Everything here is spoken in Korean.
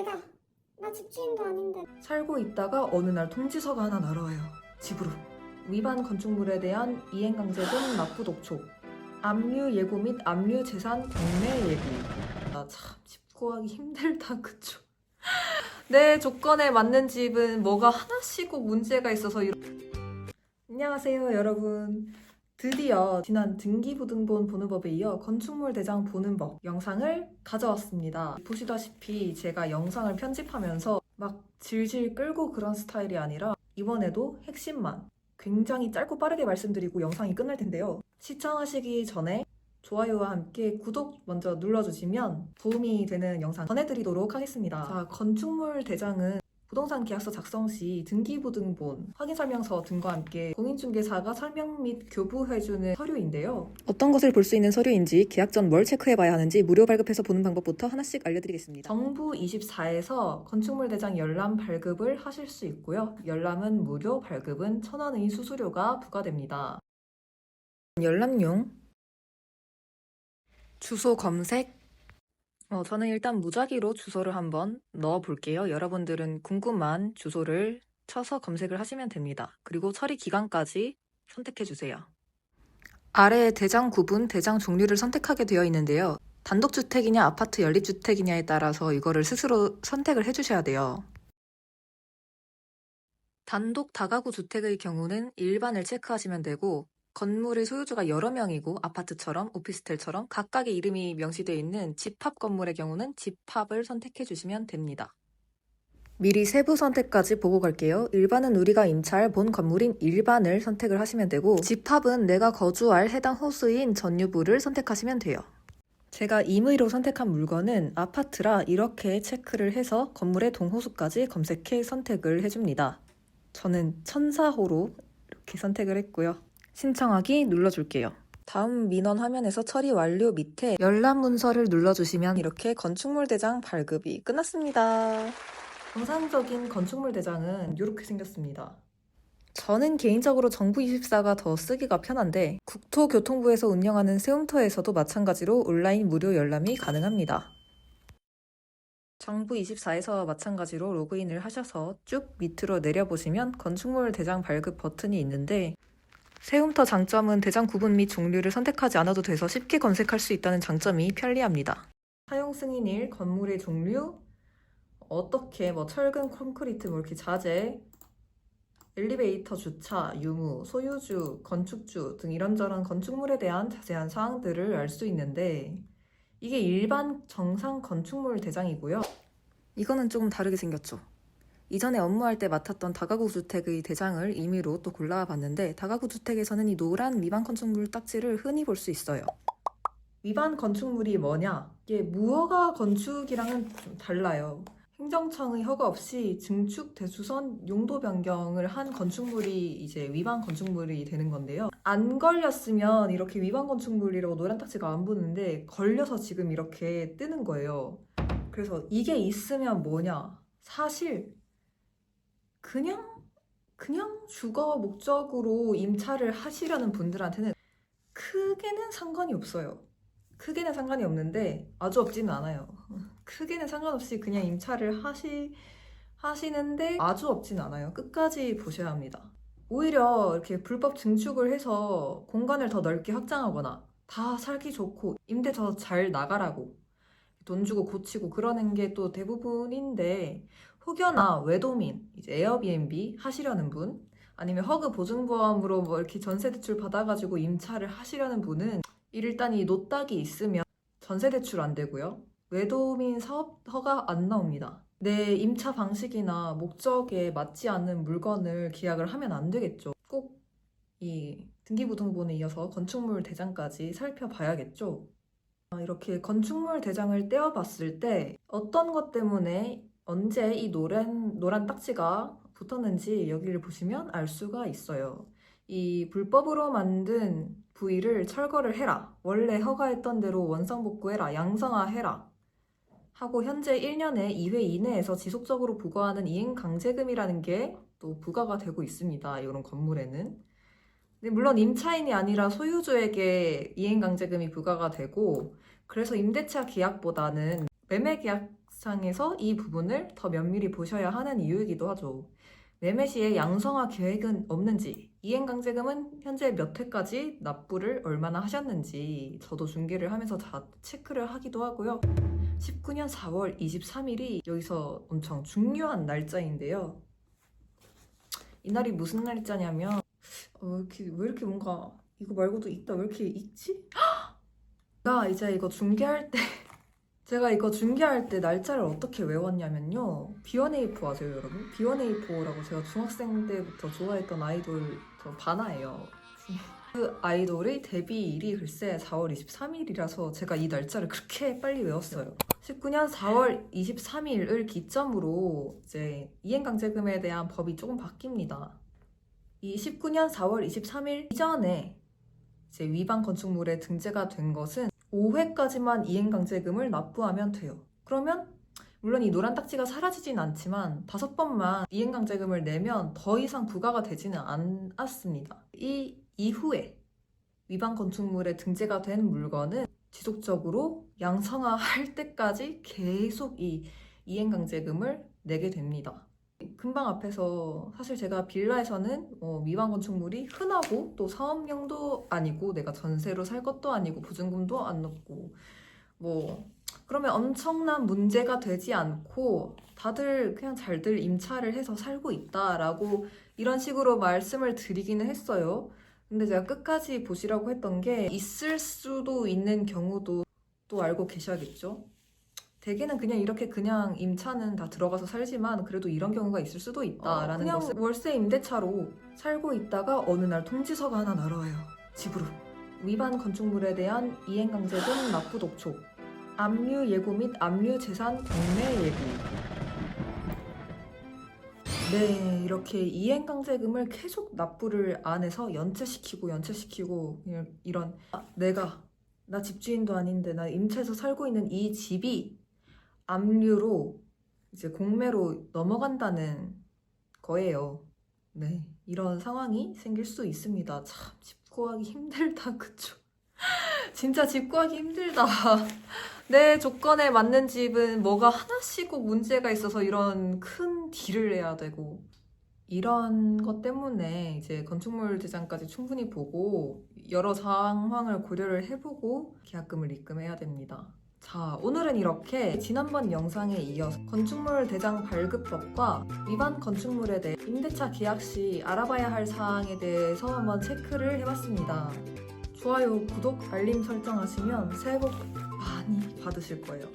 내가. 나 집주인도 아닌데. 살고 있다가 어느 날 통지서가 하나 날아와요. 집으로. 위반 건축물에 대한 이행강제금 납부 독촉. 압류 예고 및 압류 재산 경매 예고. 아, 참 집 구하기 힘들다, 그쵸? 내 조건에 맞는 집은 뭐가 하나씩 꼭 문제가 있어서 안녕하세요, 여러분. 드디어 지난 등기부등본 보는 법에 이어 건축물 대장 보는 법 영상을 가져왔습니다. 보시다시피 제가 영상을 편집하면서 막 질질 끌고 그런 스타일이 아니라 이번에도 핵심만 굉장히 짧고 빠르게 말씀드리고 영상이 끝날 텐데요. 시청하시기 전에 좋아요와 함께 구독 먼저 눌러주시면 도움이 되는 영상 전해드리도록 하겠습니다. 자, 건축물 대장은 부동산 계약서 작성 시 등기부등본, 확인설명서 등과 함께 공인중개사가 설명 및 교부해주는 서류인데요. 어떤 것을 볼 수 있는 서류인지, 계약 전 뭘 체크해봐야 하는지 무료 발급해서 보는 방법부터 하나씩 알려드리겠습니다. 정부 24에서 건축물 대장 열람 발급을 하실 수 있고요. 열람은 무료, 발급은 1,000원의 수수료가 부과됩니다. 열람용 주소 검색. 저는 일단 무작위로 주소를 한번 넣어 볼게요. 여러분들은 궁금한 주소를 쳐서 검색을 하시면 됩니다. 그리고 처리 기간까지 선택해 주세요. 아래에 대장 구분, 대장 종류를 선택하게 되어 있는데요. 단독주택이냐 아파트 연립주택이냐에 따라서 이거를 스스로 선택을 해주셔야 돼요. 단독 다가구 주택의 경우는 일반을 체크하시면 되고, 건물의 소유주가 여러 명이고 아파트처럼 오피스텔처럼 각각의 이름이 명시되어 있는 집합 건물의 경우는 집합을 선택해 주시면 됩니다. 미리 세부 선택까지 보고 갈게요. 일반은 우리가 임차할 본 건물인 일반을 선택을 하시면 되고, 집합은 내가 거주할 해당 호수인 전유부를 선택하시면 돼요. 제가 임의로 선택한 물건은 아파트라 이렇게 체크를 해서 건물의 동호수까지 검색해 선택을 해줍니다. 저는 1004호로 이렇게 선택을 했고요. 신청하기 눌러줄게요. 다음 민원 화면에서 처리 완료 밑에 열람 문서를 눌러주시면 이렇게 건축물 대장 발급이 끝났습니다. 정상적인 건축물 대장은 이렇게 생겼습니다. 저는 개인적으로 정부24가 더 쓰기가 편한데 국토교통부에서 운영하는 세움터에서도 마찬가지로 온라인 무료 열람이 가능합니다. 정부24에서 마찬가지로 로그인을 하셔서 쭉 밑으로 내려보시면 건축물 대장 발급 버튼이 있는데, 세움터 장점은 대장 구분 및 종류를 선택하지 않아도 돼서 쉽게 검색할 수 있다는 장점이 편리합니다. 사용 승인일, 건물의 종류, 어떻게 철근, 콘크리트, 이렇게 자재, 엘리베이터 주차, 유무, 소유주, 건축주 등 이런저런 건축물에 대한 자세한 사항들을 알 수 있는데, 이게 일반 정상 건축물 대장이고요. 이거는 조금 다르게 생겼죠. 이전에 업무할 때 맡았던 다가구 주택의 대장을 임의로 또 골라봤는데, 다가구 주택에서는 이 노란 위반 건축물 딱지를 흔히 볼 수 있어요. 위반 건축물이 뭐냐? 이게 무허가 건축이랑은 좀 달라요. 행정청의 허가 없이 증축, 대수선, 용도 변경을 한 건축물이 이제 위반 건축물이 되는 건데요. 안 걸렸으면 이렇게 위반 건축물이라고 노란 딱지가 안 붙는데, 걸려서 지금 이렇게 뜨는 거예요. 그래서 이게 있으면 뭐냐? 사실 그냥 주거 목적으로 임차를 하시려는 분들한테는 크게는 상관이 없어요. 크게는 상관이 없는데 아주 없지는 않아요. 크게는 상관없이 그냥 임차를 하시는데 아주 없진 않아요. 끝까지 보셔야 합니다. 오히려 이렇게 불법 증축을 해서 공간을 더 넓게 확장하거나 다 살기 좋고 임대 더 잘 나가라고 돈 주고 고치고 그러는 게 또 대부분인데, 혹여나 외도민, 이제 에어비앤비 하시려는 분, 아니면 허그 보증보험으로 이렇게 전세 대출 받아가지고 임차를 하시려는 분은 일단 이 노딱이 있으면 전세 대출 안 되고요. 외도민 사업 허가 안 나옵니다. 내 임차 방식이나 목적에 맞지 않는 물건을 계약을 하면 안 되겠죠. 꼭 이 등기부등본에 이어서 건축물 대장까지 살펴봐야겠죠. 이렇게 건축물 대장을 떼어봤을 때 어떤 것 때문에 언제 이 노란 딱지가 붙었는지 여기를 보시면 알 수가 있어요. 이 불법으로 만든 부위를 철거를 해라, 원래 허가했던 대로 원상복구해라, 양성화해라 하고 현재 1년에 2회 이내에서 지속적으로 부과하는 이행강제금이라는 게 또 부과가 되고 있습니다. 이런 건물에는. 근데 물론 임차인이 아니라 소유주에게 이행강제금이 부과가 되고, 그래서 임대차 계약보다는 매매계약서 상에서 이 부분을 더 면밀히 보셔야 하는 이유이기도 하죠. 매매 시에 양성화 계획은 없는지, 이행강제금은 현재 몇 회까지 납부를 얼마나 하셨는지 저도 중개를 하면서 다 체크를 하기도 하고요. 19년 4월 23일이 여기서 엄청 중요한 날짜인데요. 이날이 무슨 날짜냐면 왜 이렇게 뭔가 이거 말고도 있다 왜 이렇게 있지? 제가 이제 이거 중개할 때 제가 이거 중개할 때 날짜를 어떻게 외웠냐면요. B1A4 아세요, 여러분? B1A4라고 제가 중학생 때부터 좋아했던 아이돌 바나예요. 그 아이돌의 데뷔일이 글쎄 4월 23일이라서 제가 이 날짜를 그렇게 빨리 외웠어요. 19년 4월 23일을 기점으로 이제 이행강제금에 대한 법이 조금 바뀝니다. 이 19년 4월 23일 이전에 이제 위반 건축물에 등재가 된 것은 5회까지만 이행강제금을 납부하면 돼요. 그러면 물론 이 노란 딱지가 사라지진 않지만 5번만 이행강제금을 내면 더 이상 부과가 되지는 않았습니다. 이 이후에 위반 건축물에 등재가 된 물건은 지속적으로 양성화할 때까지 계속 이 이행강제금을 내게 됩니다. 금방 앞에서 사실 제가 빌라에서는 위반 건축물이 흔하고 또 사업용도 아니고 내가 전세로 살 것도 아니고 보증금도 안 넣고 그러면 엄청난 문제가 되지 않고 다들 그냥 잘들 임차를 해서 살고 있다라고 이런 식으로 말씀을 드리기는 했어요. 근데 제가 끝까지 보시라고 했던 게 있을 수도 있는 경우도 또 알고 계셔야겠죠. 대개는 그냥 이렇게 그냥 임차는 다 들어가서 살지만 그래도 이런 경우가 있을 수도 있다라는 그냥 것을 월세 임대차로 살고 있다가 어느 날 통지서가 하나 날아와요. 집으로. 위반 건축물에 대한 이행강제금 납부 독촉, 압류 예고 및 압류 재산 경매 예고. 네, 이렇게 이행강제금을 계속 납부를 안 해서 연체시키고 그냥 이런 나 집주인도 아닌데 나 임차해서 살고 있는 이 집이 압류로 이제 공매로 넘어간다는 거예요. 네, 이런 상황이 생길 수 있습니다. 참 집 구하기 힘들다, 그쵸? 진짜 집 구하기 힘들다. 내 조건에 맞는 집은 뭐가 하나씩 꼭 문제가 있어서 이런 큰 딜을 해야 되고 이런 것 때문에 이제 건축물 대장까지 충분히 보고 여러 상황을 고려를 해보고 계약금을 입금해야 됩니다. 자, 오늘은 이렇게 지난번 영상에 이어서 건축물 대장 발급법과 위반 건축물에 대해 임대차 계약 시 알아봐야 할 사항에 대해서 한번 체크를 해봤습니다. 좋아요, 구독, 알림 설정하시면 새해 복 많이 받으실 거예요.